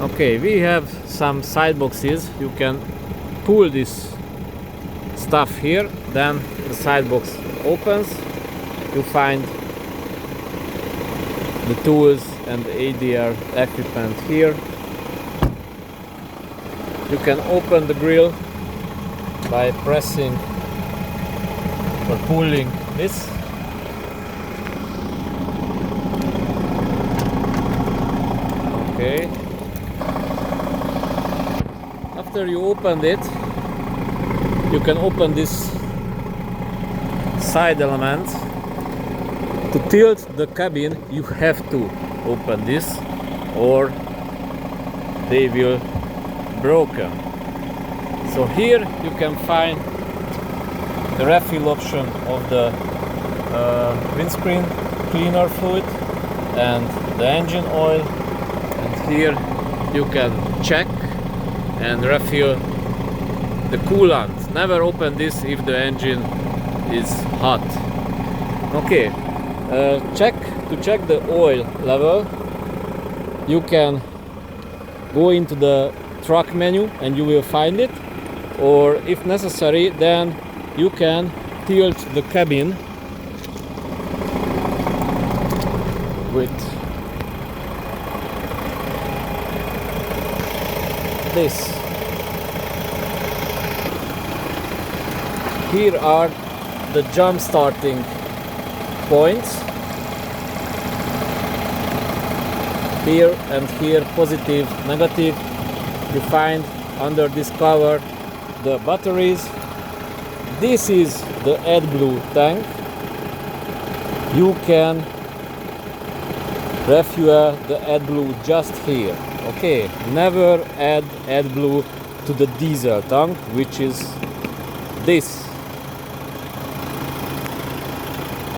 Okay, we have some side boxes. You can pull this stuff here, then the side box opens. You find the tools and the ADR equipment here. You can open the grill by pressing or pulling this. Okay. After you opened it, you can open this side element. To tilt the cabin, you have to open this or they will broken. So here you can find the refill option of the windscreen cleaner fluid and the engine oil, and here you can check and refill the coolant. Never open this if the engine is hot. Okay, to check the oil level, you can go into the truck menu and you will find it, or if necessary then you can tilt the cabin with this. Here are the jump starting points, here and here, positive, negative. You find under this cover the batteries. This is the AdBlue tank. You can refuel the AdBlue just here. Okay, never add AdBlue to the diesel tank, which is this.